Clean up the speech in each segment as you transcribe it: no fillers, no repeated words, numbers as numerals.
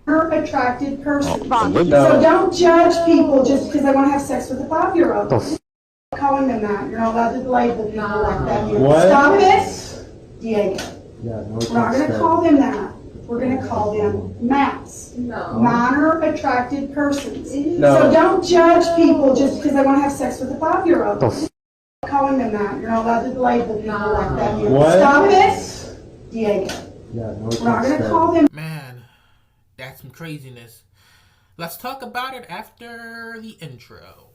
attracted person. No. So don't judge people just because they want to have sex with a 5-year-old. Calling them that. You're not allowed to label people like that here. What? Stop it, Diego. Yeah, no, We're not going to call them that. We're going to call them MAPs. No. Minor attracted persons. No. So don't judge people just because they want to have sex with a 5-year-old. Calling them that. You're not allowed to label people like that here. What? Stop it, Diego. Yeah, no, We're not going to call them. Man, that's some craziness. Let's talk about it after the intro.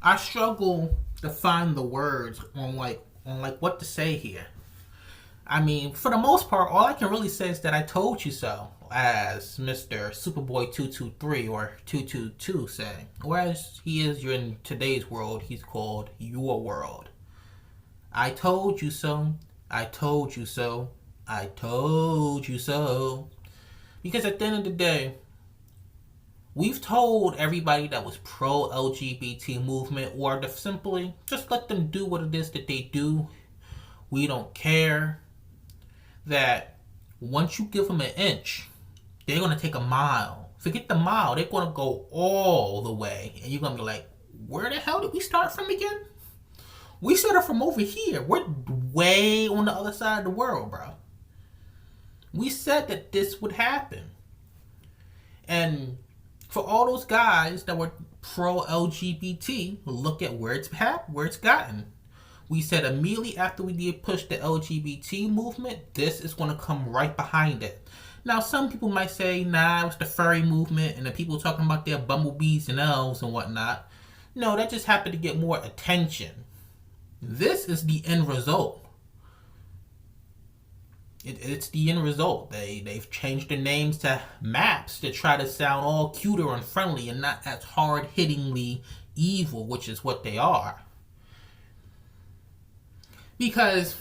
I struggle to find the words on what to say here. I mean, for the most part, all I can really say is that I told you so, as Mr. Superboy 223 or 222 say. Or as he is in today's world, he's called Your World. I told you so. I told you so. I told you so. Because at the end of the day, we've told everybody that was pro-LGBT movement or to simply just let them do what it is that they do. We don't care. That once you give them an inch, they're going to take a mile. Forget the mile. They're going to go all the way. And you're going to be like, where the hell did we start from again? We started from over here. We're way on the other side of the world, bro. We said that this would happen. And for all those guys that were pro-LGBT, look at where it's gotten. We said immediately after we did push the LGBT movement, this is going to come right behind it. Now, some people might say, nah, it was the furry movement and the people talking about their bumblebees and elves and whatnot. No, that just happened to get more attention. This is the end result. It's the end result. They've changed their names to MAPs to try to sound all cuter and friendly and not as hard-hittingly evil, which is what they are. Because,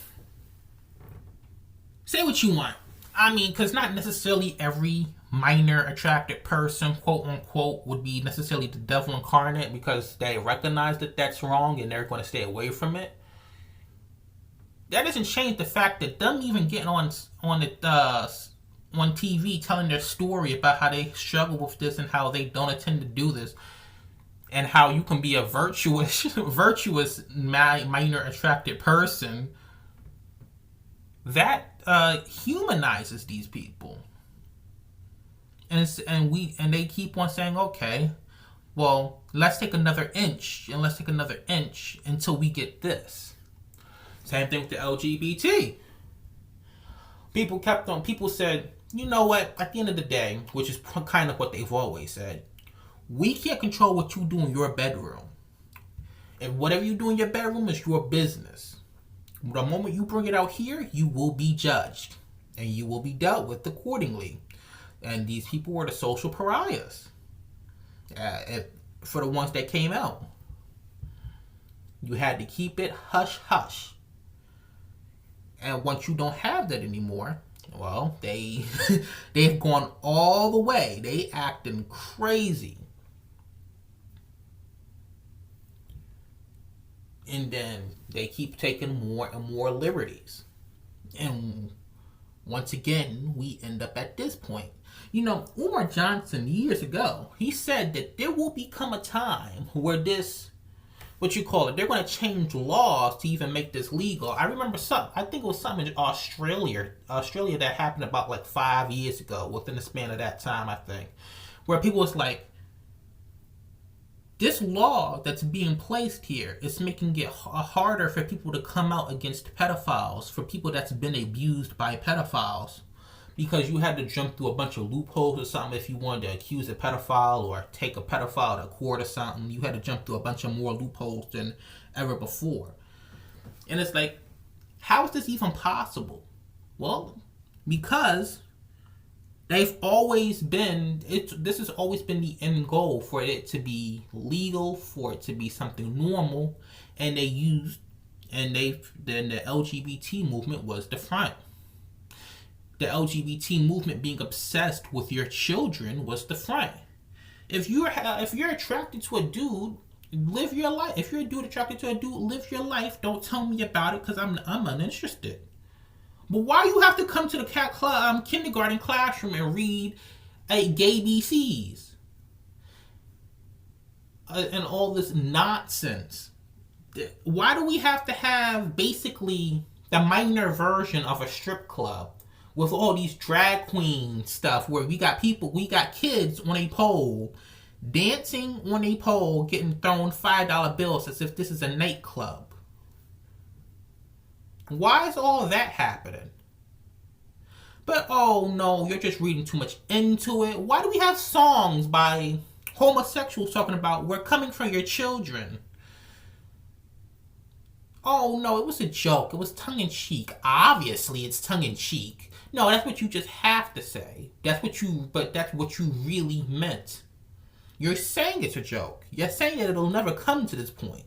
say what you want. I mean, because not necessarily every minor attracted person, quote unquote, would be necessarily the devil incarnate because they recognize that that's wrong and they're going to stay away from it. That doesn't change the fact that them even getting on TV telling their story about how they struggle with this and how they don't intend to do this and how you can be a virtuous minor attracted person, that humanizes these people. And they keep on saying, okay, well, let's take another inch and let's take another inch until we get this. Same thing with the LGBT. People said, you know what, at the end of the day, which is kind of what they've always said, we can't control what you do in your bedroom. And whatever you do in your bedroom is your business. The moment you bring it out here, you will be judged. And you will be dealt with accordingly. And these people were the social pariahs. For the ones that came out. You had to keep it hush hush. And once you don't have that anymore, well, they've gone all the way. They acting crazy. And then they keep taking more and more liberties. And once again, we end up at this point. You know, Umar Johnson years ago, he said that there will become a time where they're going to change laws to even make this legal. I remember I think it was something in Australia that happened about like 5 years ago, within the span of that time, I think, where people was like, this law that's being placed here is making it harder for people to come out against pedophiles, for people that's been abused by pedophiles, because you had to jump through a bunch of loopholes or something if you wanted to accuse a pedophile or take a pedophile to court or something. You had to jump through a bunch of more loopholes than ever before. And it's like, how is this even possible? Well, because they've always been, this has always been the end goal, for it to be legal, for it to be something normal, and then the LGBT movement was the front. The LGBT movement being obsessed with your children was the front. If you're attracted to a dude, live your life. If you're a dude attracted to a dude, live your life. Don't tell me about it, because I'm uninterested. But why you have to come to the kindergarten classroom and read gay BCs and all this nonsense? Why do we have to have basically the minor version of a strip club with all these drag queen stuff, where we got kids on a pole, dancing on a pole, getting thrown $5 bills as if this is a nightclub? Why is all that happening? But, oh no, you're just reading too much into it. Why do we have songs by homosexuals talking about, we're coming for your children? Oh no, it was a joke. It was tongue-in-cheek. Obviously, it's tongue-in-cheek. No, that's what you just have to say. That's what you really meant. You're saying it's a joke. You're saying that it'll never come to this point.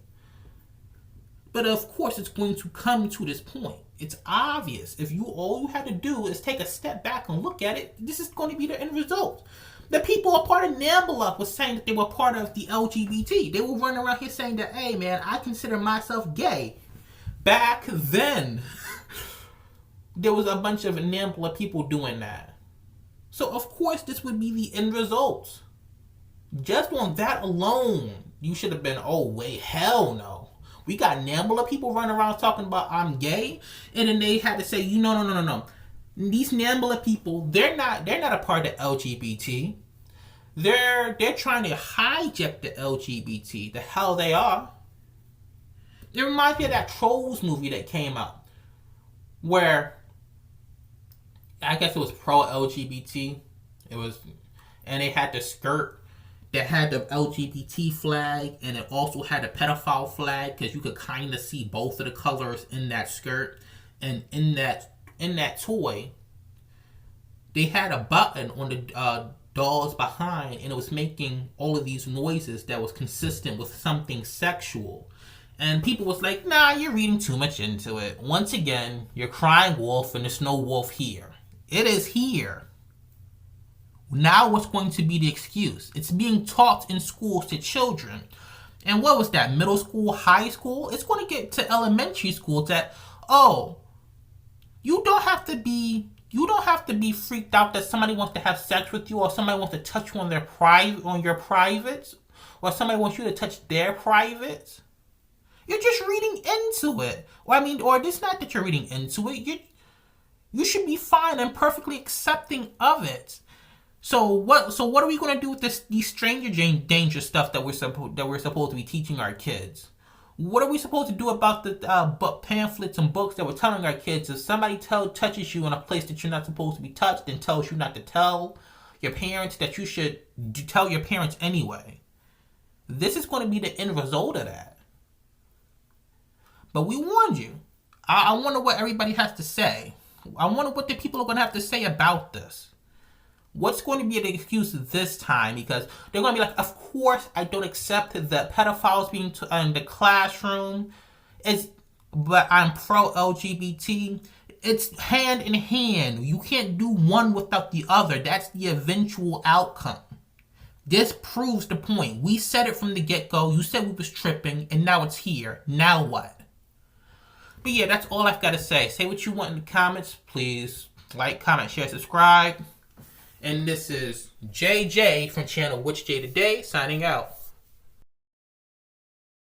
But of course it's going to come to this point. It's obvious. If all you had to do is take a step back and look at it, this is going to be the end result. The people a part of NAMBLA was saying that they were part of the LGBT. They were running around here saying that, hey man, I consider myself gay. Back then, there was a bunch of NAMBLA people doing that. So of course this would be the end result. Just on that alone, you should have been, oh wait, hell no. We got NAMBLA people running around talking about I'm gay, and then they had to say, no. These NAMBLA people, they're not a part of LGBT. They're trying to hijack the LGBT. The hell they are. It reminds me of that Trolls movie that came out, where I guess it was pro-LGBT. And they had the skirt that had the LGBT flag, and it also had a pedophile flag, because you could kind of see both of the colors in that skirt. And in that toy, they had a button on the doll's behind, and it was making all of these noises that was consistent with something sexual. And people was like, nah, you're reading too much into it. Once again, you're crying wolf, and there's no wolf here. It is here. Now what's going to be the excuse? It's being taught in schools to children. And what was that? Middle school, high school? It's going to get to elementary school that, oh, you don't have to be freaked out that somebody wants to have sex with you, or somebody wants to touch you on your privates, or somebody wants you to touch their privates. You're just reading into it. Or it's not that you're reading into it. You should be fine and perfectly accepting of it. So what are we going to do with these stranger danger stuff that we're supposed to be teaching our kids? What are we supposed to do about the book pamphlets and books that we're telling our kids? If somebody touches you in a place that you're not supposed to be touched, and tells you not to tell your parents, that you should tell your parents anyway. This is going to be the end result of that. But we warned you. I wonder what everybody has to say. I wonder what the people are going to have to say about this. What's going to be the excuse this time? Because they're going to be like, of course I don't accept that pedophiles being in the classroom. But I'm pro-LGBT. It's hand in hand. You can't do one without the other. That's the eventual outcome. This proves the point. We said it from the get-go. You said we was tripping, and now it's here. Now what? But yeah, that's all I've got to say. Say what you want in the comments. Please like, comment, share, subscribe. And this is JJ from channel Which J Today, signing out.